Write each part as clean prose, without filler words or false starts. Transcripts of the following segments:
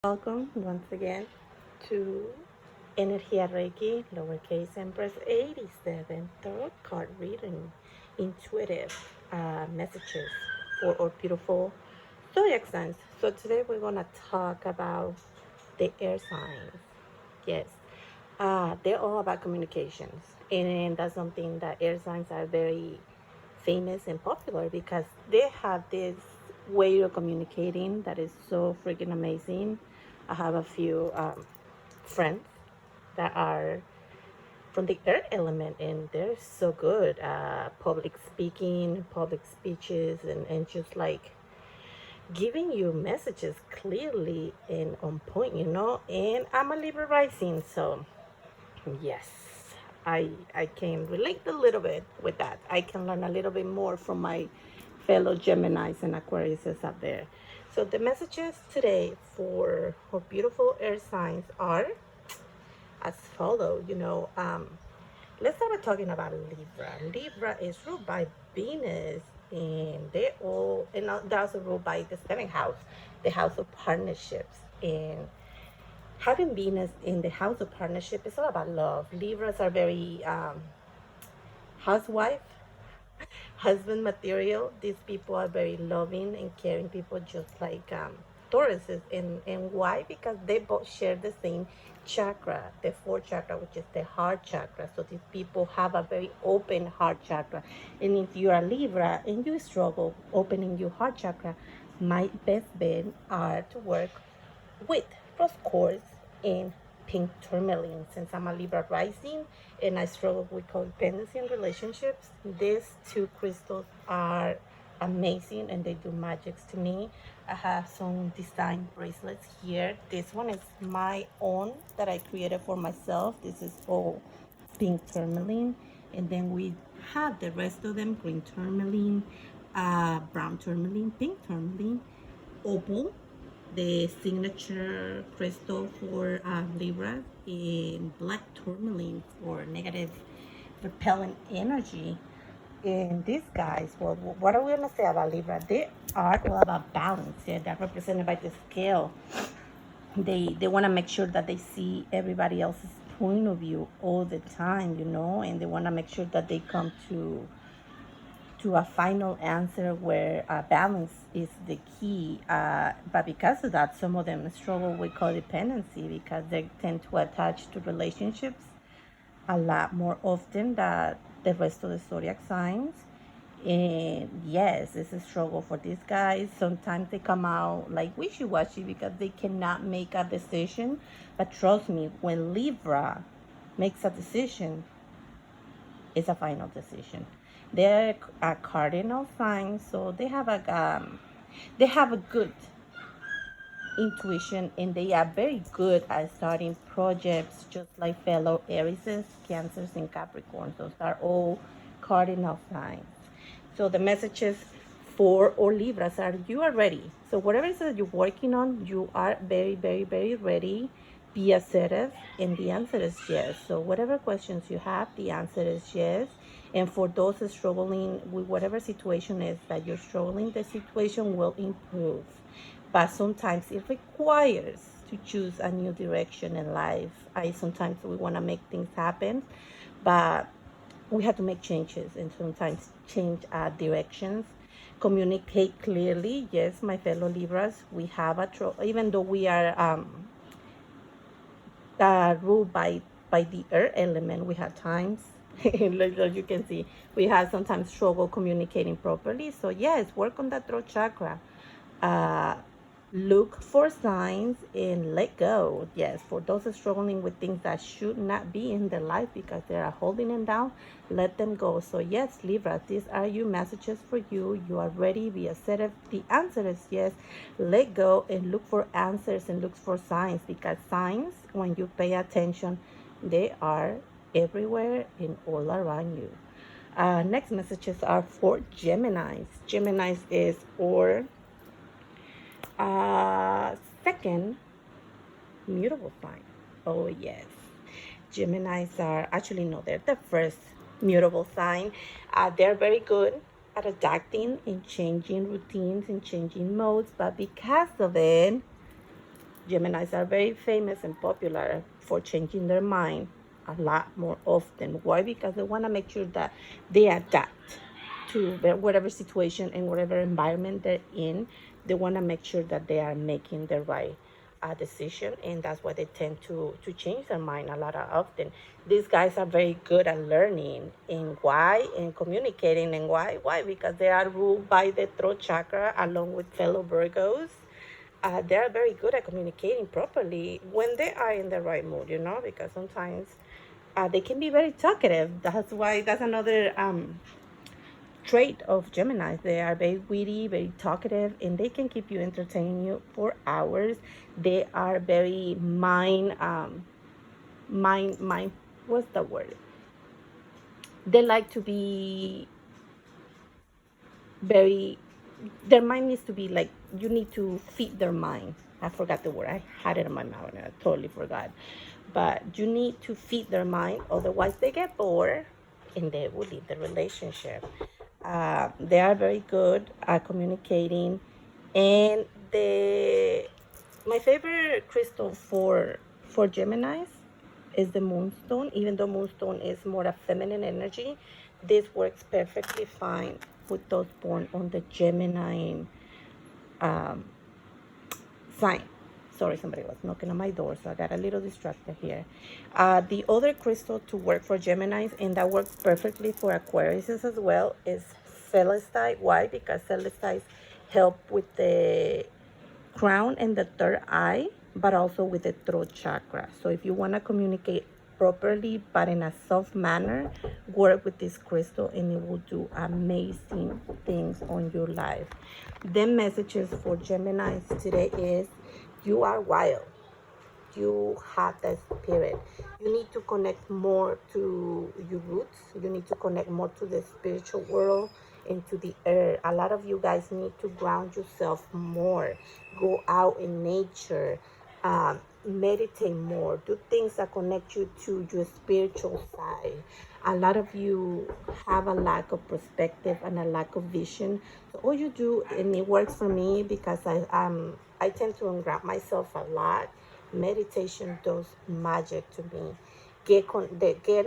Welcome once again to Energia Reiki, lowercase Empress 87 Tarot card reading, intuitive messages for our beautiful zodiac signs. So today we're gonna talk about the air signs. Yes, they're all about communications, and that's something that air signs are very famous and popular because they have this way of communicating that is so freaking amazing. I have a few friends that are from the earth element and they're so good public speaking, public speeches, and just like giving you messages clearly and on point. And I'm a Libra rising, so yes, I can relate a little bit with that. I can learn a little bit more from my fellow Geminis and Aquariuses out there. So the messages today for our beautiful air signs are as follow. Let's start talking about Libra. Libra is ruled by Venus, and they're also ruled by the seventh house, the house of partnerships. And having Venus in the house of partnership is all about love. Libras are very housewife, husband material. These people are very loving and caring people, just like Tauruses. And why? Because they both share the same chakra, the fourth chakra, which is the heart chakra. So these people have a very open heart chakra. And if you are Libra and you struggle opening your heart chakra, my best bet are to work with rose quartz and pink tourmaline. Since I'm a Libra rising and I struggle with codependency in relationships, these two crystals are amazing and they do magics to me. I have some design bracelets here. This one is my own that I created for myself. This is all pink tourmaline, and then we have the rest of them: green tourmaline, brown tourmaline, pink tourmaline, opal, the signature crystal for Libra, in black tourmaline for negative repellent energy. And these guys, well, what are we gonna say about Libra? They are all about balance. Yeah, they're represented by the scale. They want to make sure that they see everybody else's point of view all the time, and they want to make sure that they come to a final answer where balance is the key. But because of that, some of them struggle with codependency because they tend to attach to relationships a lot more often than the rest of the zodiac signs. And yes, it's a struggle for these guys. Sometimes they come out like wishy-washy because they cannot make a decision. But trust me, when Libra makes a decision, it's a final decision. They're a cardinal sign, so they have a good intuition, and they are very good at starting projects, just like fellow Aries, Cancers, and Capricorns. Those are all cardinal signs. So the messages for all Libras are: you are ready. So whatever it is that you're working on, you are very, very, very ready. Be assertive, and the answer is yes. So whatever questions you have, the answer is yes. And for those struggling with whatever situation is that you're struggling, the situation will improve. But sometimes it requires to choose a new direction in life. I sometimes we want to make things happen, but we have to make changes and sometimes change our directions. Communicate clearly. Yes, my fellow Libras, we have even though we are ruled by the earth element, we have times like as you can see, we have sometimes struggle communicating properly. So yes, work on that throat chakra. uh Look for signs and let go. Yes, for those struggling with things that should not be in their life because they are holding them down, let them go. So yes, Libra, these are your messages for you. You are ready. Be assertive. The answer is yes. Let go and look for answers and look for signs, because signs, when you pay attention, they are everywhere and all around you. Next messages are for Geminis. Geminis is or second mutable sign. Oh, yes. Geminis are actually, no, they're the first mutable sign. They're very good at adapting and changing routines and changing modes, but because of it, Geminis are very famous and popular for changing their mind a lot more often. Why? Because they want to make sure that they adapt to whatever situation and whatever environment they're in. They want to make sure that they are making the right decision, and that's why they tend to change their mind a lot of often. These guys are very good at learning and why and communicating and why because they are ruled by the throat chakra along with fellow Virgos. They are very good at communicating properly when they are in the right mood, because sometimes they can be very talkative. That's why that's another trait of Geminis. They are very witty, very talkative, and they can keep you entertaining you for hours. They are very mind. What's the word? They like to be very. Their mind needs to be like you need to feed their mind. I forgot the word. I had it in my mouth and I totally forgot. But you need to feed their mind, otherwise they get bored and they will leave the relationship. They are very good at communicating, and the my favorite crystal for Geminis is the moonstone. Even though moonstone is more a feminine energy, this works perfectly fine with those born on the Gemini um, sign. Sorry, somebody was knocking on my door, so I got a little distracted here. The other crystal to work for Geminis, and that works perfectly for Aquariuses as well, is celestite. Why? Because celestites help with the crown and the third eye, but also with the throat chakra. So if you want to communicate properly but in a soft manner, work with this crystal and it will do amazing things on your life. The messages for Geminis today is you are wild. You have that spirit. You need to connect more to your roots. You need to connect more to the spiritual world and to the earth. A lot of you guys need to ground yourself more. Go out in nature. Meditate more. Do things that connect you to your spiritual side. A lot of you have a lack of perspective and a lack of vision. So all you do, and it works for me because I tend to unwrap myself a lot. Meditation does magic to me. Get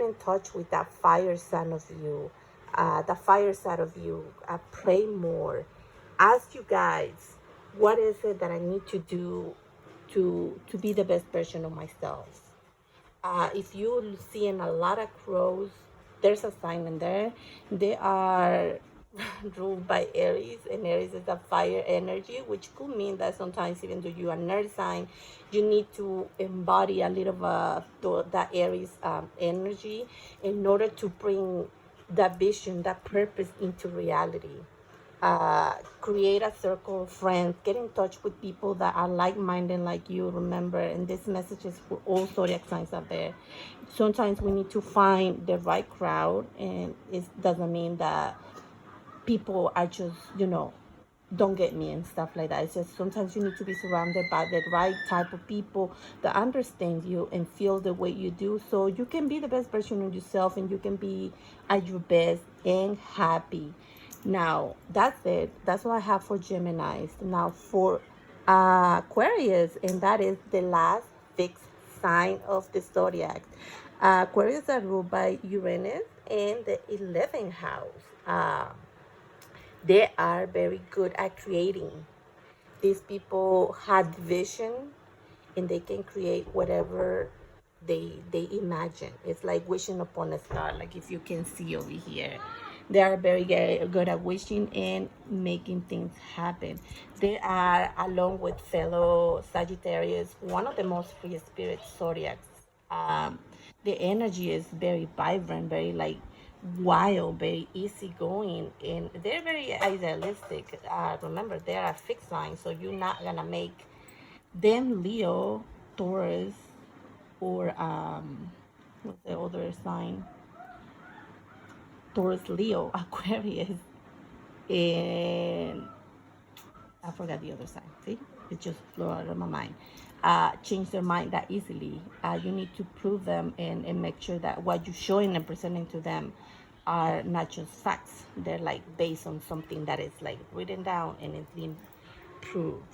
in touch with that fire side of you. The fire side of you. Pray more. Ask you guys, what is it that I need to do to be the best version of myself? If you seeing a lot of crows, there's a sign in there. They are ruled by Aries, and Aries is a fire energy, which could mean that sometimes even though you are an earth sign, you need to embody a little of that Aries energy in order to bring that vision, that purpose into reality. Create a circle of friends, get in touch with people that are like-minded like you. Remember, and this message is for all zodiac signs out there. Sometimes we need to find the right crowd, and it doesn't mean that people are just, don't get me and stuff like that. It's just sometimes you need to be surrounded by the right type of people that understand you and feel the way you do, so you can be the best version of yourself and you can be at your best and happy. Now, that's it. That's what I have for Geminis. Now, for Aquarius, and that is the last fixed sign of the zodiac. Aquarius are ruled by Uranus in the 11th house. They are very good at creating. These people had vision and they can create whatever they imagine. It's like wishing upon a star, like if you can see over here. They are very good at wishing and making things happen. They are, along with fellow Sagittarius, one of the most free spirit zodiacs. Um, the energy is very vibrant, very like wild, very easygoing, and they're very idealistic. Remember, they are a fixed sign, so you're not gonna make them Leo, Taurus, or what's the other sign? Taurus, Leo, Aquarius, and I forgot the other side. See, it just flew out of my mind. Change their mind that easily. You need to prove them and make sure that what you're showing and presenting to them are not just facts. They're like based on something that is like written down and it's being proved.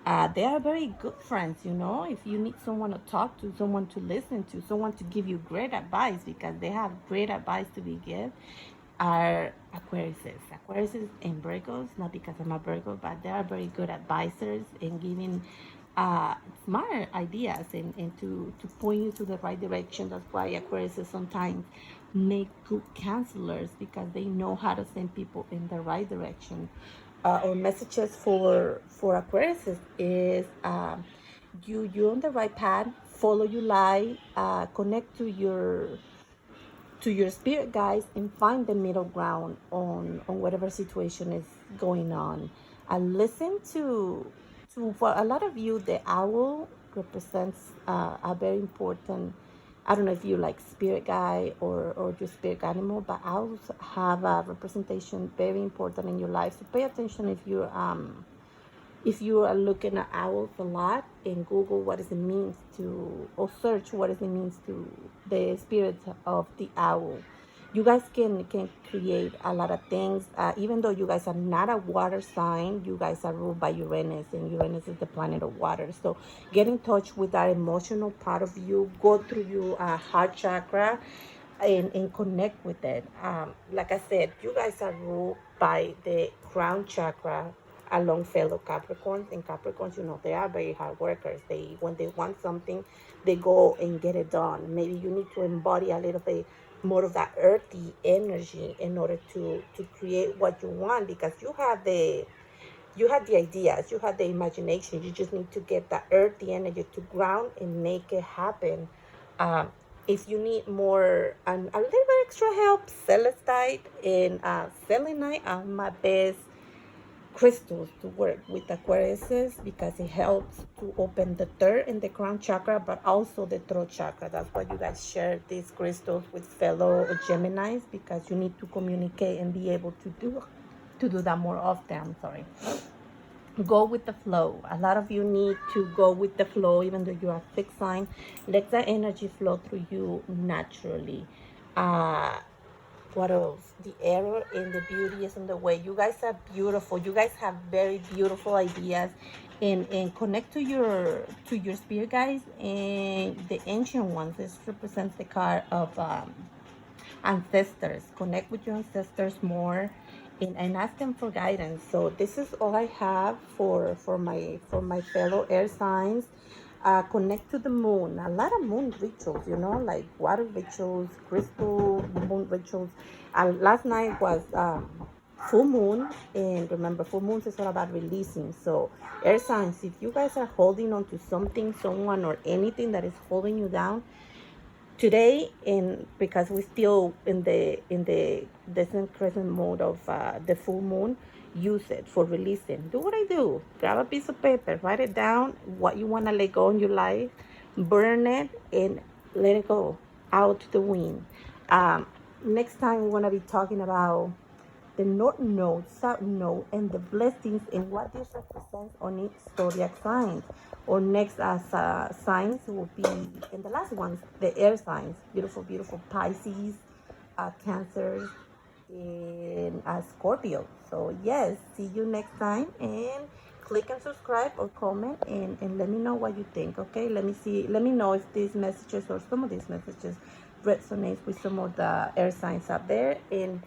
They are very good friends, you know. If you need someone to talk to, someone to listen to, someone to give you great advice, because they have great advice to be give, are Aquariuses. Aquariuses and Virgos, not because I'm a Virgo, but they are very good advisors in giving uh, smart ideas, and to point you to the right direction. That's why Aquariuses sometimes make good counselors, because they know how to send people in the right direction. Or messages for Aquarius is you're on the right path. Follow your light. Connect to your spirit guides, and find the middle ground on whatever situation is going on. Listen to for a lot of you, the owl represents a very important. I don't know if you like spirit guide or your spirit animal, but owls have a representation very important in your life. So pay attention if you are looking at owls a lot, and Google what does it means to, or search what does it means to the spirit of the owl. You guys can create a lot of things. Even though you guys are not a water sign, you guys are ruled by Uranus, and Uranus is the planet of water. So get in touch with that emotional part of you. Go through your heart chakra, and connect with it. Like I said, you guys are ruled by the crown chakra along fellow Capricorns. And Capricorns, you know, they are very hard workers. They, when they want something, they go and get it done. Maybe you need to embody a little bit more of that earthy energy in order to create what you want, because you have the ideas, you have the imagination. You just need to get that earthy energy to ground and make it happen. Um, if you need more, a little bit extra help, Celestite and Selenite are my best crystals to work with Aquariuses, because it helps to open the third and the crown chakra, but also the throat chakra. That's why you guys share these crystals with fellow Geminis, because you need to communicate and be able to do that more often. I'm sorry. Go with the flow. A lot of you need to go with the flow, even though you are fixed sign. Let that energy flow through you naturally. Uh, what else? The error and the beauty is in the way. You guys are beautiful. You guys have very beautiful ideas, and connect to your spirit guides and the ancient ones. This represents the card of ancestors. Connect with your ancestors more, and ask them for guidance. So this is all I have for my fellow air signs. Connect to the moon. A lot of moon rituals, you know, like water rituals, crystal moon rituals. Last night was full moon, and remember, full moons is all about releasing. So air signs, if you guys are holding on to something, someone, or anything that is holding you down, today, in because we're still in the descent crescent mode of the full moon, use it for releasing. Do what I do. Grab a piece of paper, write it down, what you want to let go in your life, burn it, and let it go out to the wind. um, Next time we're going to be talking about the North Node, South Node, and the blessings, and what this represents on each zodiac sign. Or next as signs will be, and the last ones, the air signs. Beautiful, beautiful Pisces, Cancer, and Scorpio. So yes, see you next time, and click and subscribe or comment, and let me know what you think. Okay, let me know if these messages or some of these messages resonates with some of the air signs up there. And